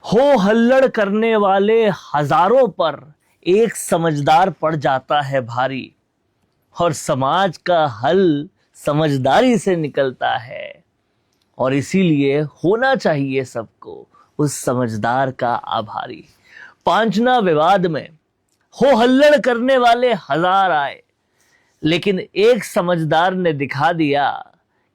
हो हल्लड़ करने वाले हजारों पर एक समझदार पड़ जाता है भारी, और समाज का हल समझदारी से निकलता है। और इसीलिए होना चाहिए सबको उस समझदार का आभारी। पांचना विवाद में हो हल्लड़ करने वाले हजार आए, लेकिन एक समझदार ने दिखा दिया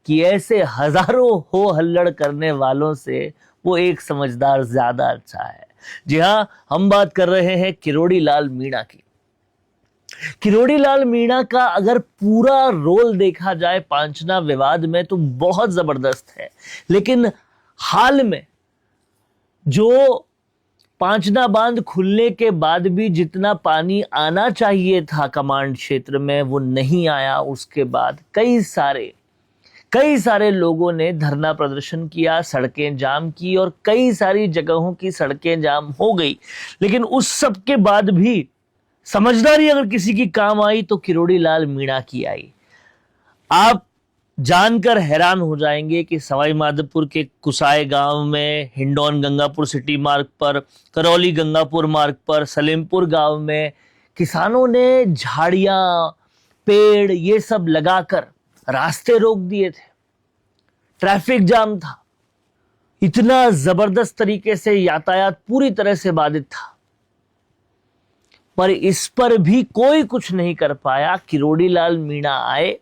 कि ऐसे हजारों हो हल्लड़ करने वालों से वो एक समझदार ज्यादा अच्छा है। जी हां, हम बात कर रहे हैं किरोड़ी लाल मीणा की। किरोड़ी लाल मीणा का अगर पूरा रोल देखा जाए पांचना विवाद में तो बहुत जबरदस्त है। लेकिन हाल में जो पांचना बांध खुलने के बाद भी जितना पानी आना चाहिए था कमांड क्षेत्र में वो नहीं आया, उसके बाद कई सारे लोगों ने धरना प्रदर्शन किया, सड़कें जाम की और कई सारी जगहों की सड़कें जाम हो गई। लेकिन उस सब के बाद भी समझदारी अगर किसी की काम आई तो किरोड़ी लाल मीणा की आई। आप जानकर हैरान हो जाएंगे कि सवाई माधोपुर के कुसाई गांव में, हिंडौन गंगापुर सिटी मार्ग पर, करौली गंगापुर मार्ग पर, सलेमपुर गांव में किसानों ने झाड़ियां, पेड़ ये सब लगाकर रास्ते रोक दिए थे। ट्रैफिक जाम था, इतना जबरदस्त तरीके से यातायात पूरी तरह से बाधित था, पर इस पर भी कोई कुछ नहीं कर पाया। किरोड़ी लाल मीणा आए,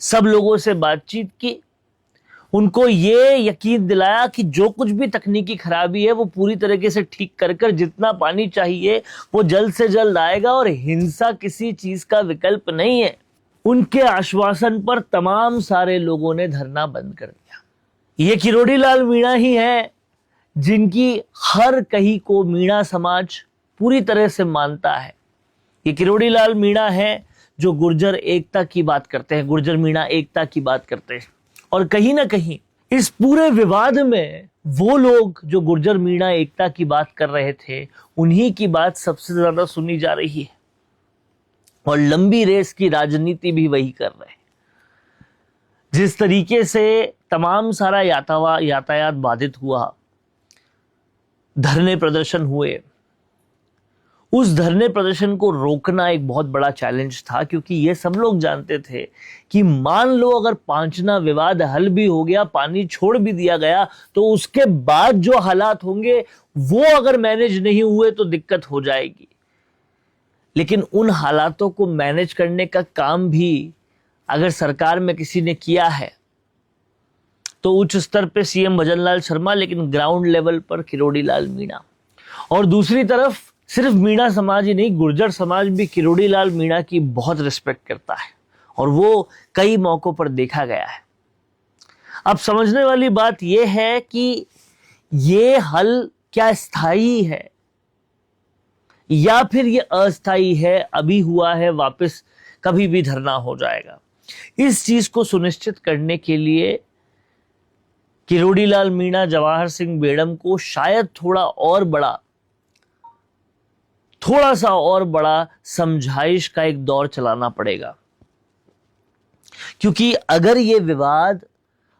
सब लोगों से बातचीत की, उनको ये यकीन दिलाया कि जो कुछ भी तकनीकी खराबी है वो पूरी तरीके से ठीक कर जितना पानी चाहिए वो जल्द से जल्द आएगा और हिंसा किसी चीज का विकल्प नहीं है। उनके आश्वासन पर तमाम सारे लोगों ने धरना बंद कर दिया। ये किरोड़ी लाल मीणा ही है जिनकी हर कही को मीणा समाज पूरी तरह से मानता है। ये किरोड़ी लाल मीणा है जो गुर्जर एकता की बात करते हैं, गुर्जर मीणा एकता की बात करते हैं। और कहीं ना कहीं इस पूरे विवाद में वो लोग जो गुर्जर मीणा एकता की बात कर रहे थे, उन्हीं की बात सबसे ज्यादा सुनी जा रही है और लंबी रेस की राजनीति भी वही कर रहे हैं। जिस तरीके से तमाम सारा यातायात बाधित हुआ, धरने प्रदर्शन हुए, उस धरने प्रदर्शन को रोकना एक बहुत बड़ा चैलेंज था, क्योंकि ये सब लोग जानते थे कि मान लो अगर पांचना विवाद हल भी हो गया, पानी छोड़ भी दिया गया, तो उसके बाद जो हालात होंगे वो अगर मैनेज नहीं हुए तो दिक्कत हो जाएगी। लेकिन उन हालातों को मैनेज करने का काम भी अगर सरकार में किसी ने किया है तो उच्च स्तर पे सीएम भजन लाल शर्मा, लेकिन ग्राउंड लेवल पर किरोड़ी लाल मीणा। और दूसरी तरफ सिर्फ मीणा समाज ही नहीं, गुर्जर समाज भी किरोड़ी लाल मीणा की बहुत रिस्पेक्ट करता है और वो कई मौकों पर देखा गया है। अब समझने वाली बात यह है कि ये हल क्या स्थायी है या फिर ये अस्थायी है, अभी हुआ है, वापस कभी भी धरना हो जाएगा। इस चीज को सुनिश्चित करने के लिए किरोड़ी लाल मीणा, जवाहर सिंह बेड़म को शायद थोड़ा सा और बड़ा समझाइश का एक दौर चलाना पड़ेगा। क्योंकि अगर ये विवाद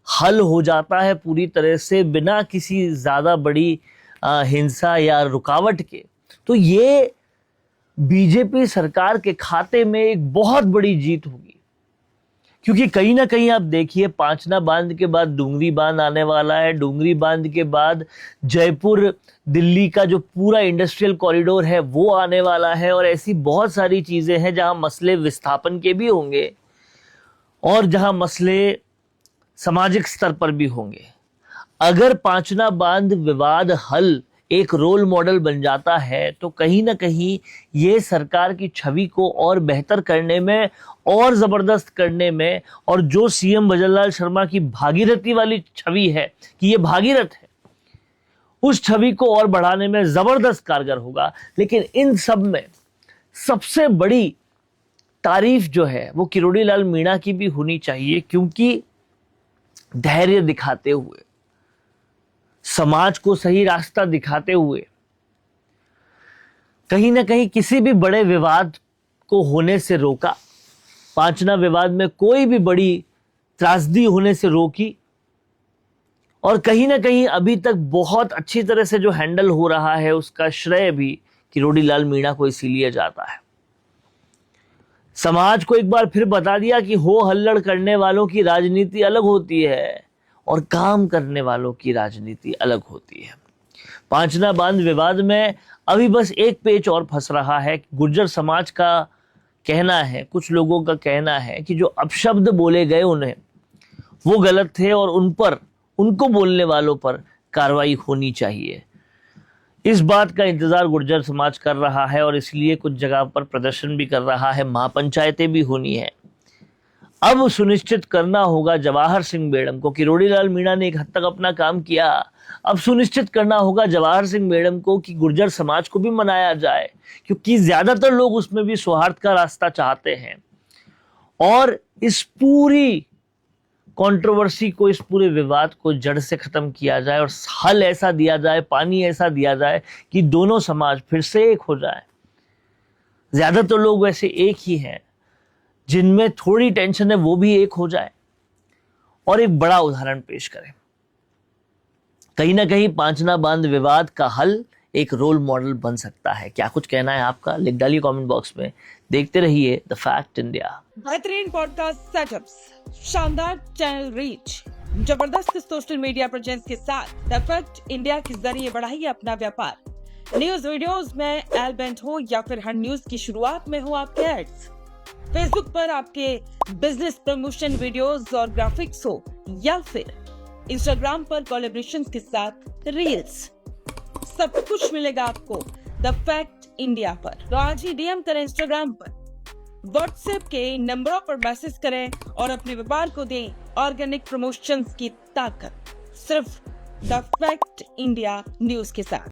हल हो जाता है पूरी तरह से बिना किसी ज्यादा बड़ी हिंसा या रुकावट के, तो ये बीजेपी सरकार के खाते में एक बहुत बड़ी जीत होगी। क्योंकि कहीं ना कहीं आप देखिए, पांचना बांध के बाद डुंगरी बांध आने वाला है, डुंगरी बांध के बाद जयपुर दिल्ली का जो पूरा इंडस्ट्रियल कॉरिडोर है वो आने वाला है, और ऐसी बहुत सारी चीजें हैं जहां मसले विस्थापन के भी होंगे और जहां मसले सामाजिक स्तर पर भी होंगे। अगर पांचना बांध विवाद हल एक रोल मॉडल बन जाता है तो कहीं ना कहीं ये सरकार की छवि को और बेहतर करने में और जबरदस्त करने में, और जो सीएम भजनलाल शर्मा की भागीरथी वाली छवि है कि ये भागीरथ है, उस छवि को और बढ़ाने में जबरदस्त कारगर होगा। लेकिन इन सब में सबसे बड़ी तारीफ जो है वो किरोड़ी लाल मीणा की भी होनी चाहिए, क्योंकि धैर्य दिखाते हुए, समाज को सही रास्ता दिखाते हुए, कहीं ना कहीं किसी भी बड़े विवाद को होने से रोका। पांचना विवाद में कोई भी बड़ी त्रासदी होने से रोकी, और कहीं ना कहीं अभी तक बहुत अच्छी तरह से जो हैंडल हो रहा है उसका श्रेय भी किरोड़ीलाल मीणा को इसीलिए जाता है। समाज को एक बार फिर बता दिया कि हो हल्लड़ करने वालों की राजनीति अलग होती है और काम करने वालों की राजनीति अलग होती है। पांचना बांध विवाद में अभी बस एक पेच और फंस रहा है। गुर्जर समाज का कहना है, कुछ लोगों का कहना है कि जो अपशब्द बोले गए उन्हें वो गलत थे और उन पर, उनको बोलने वालों पर कार्रवाई होनी चाहिए। इस बात का इंतजार गुर्जर समाज कर रहा है और इसलिए कुछ जगह पर प्रदर्शन भी कर रहा है, महापंचायतें भी होनी है। अब सुनिश्चित करना होगा जवाहर सिंह बेड़म को। किरोड़ीलाल मीणा ने एक हद तक अपना काम किया, अब सुनिश्चित करना होगा जवाहर सिंह बेड़म को कि गुर्जर समाज को भी मनाया जाए, क्योंकि ज्यादातर लोग उसमें भी सौहार्द का रास्ता चाहते हैं। और इस पूरी कंट्रोवर्सी को, इस पूरे विवाद को जड़ से खत्म किया जाए और हल ऐसा दिया जाए, पानी ऐसा दिया जाए कि दोनों समाज फिर से एक हो जाए। ज्यादातर लोग वैसे एक ही हैं, जिनमें थोड़ी टेंशन है वो भी एक हो जाए और एक बड़ा उदाहरण पेश करें। कहीं ना कहीं पांचना बांध विवाद का हल एक रोल मॉडल बन सकता है। क्या कुछ कहना है आपका, लिख डालिए कमेंट बॉक्स में। देखते रहिए द फैक्ट इंडिया। बेहतरीन पॉडकास्ट सेटअप्स, शानदार चैनल रीच, जबरदस्त सोशल मीडिया प्रेजेंस के साथ द फैक्ट इंडिया के जरिए बढ़ाइए अपना व्यापार। न्यूज वीडियोस में एल बेंट हो या फिर हर न्यूज की शुरुआत में हो आपके एड्स, फेसबुक पर आपके बिजनेस प्रमोशन वीडियोस और ग्राफिक्स हो या फिर इंस्टाग्राम पर कोलैबोरेशन के साथ रील्स, सब कुछ मिलेगा आपको द फैक्ट इंडिया पर। तो आज ही डीएम करें इंस्टाग्राम पर, व्हाट्सएप के नंबरों पर मैसेज करें और अपने व्यापार को दें ऑर्गेनिक प्रमोशंस की ताकत, सिर्फ द फैक्ट इंडिया न्यूज के साथ।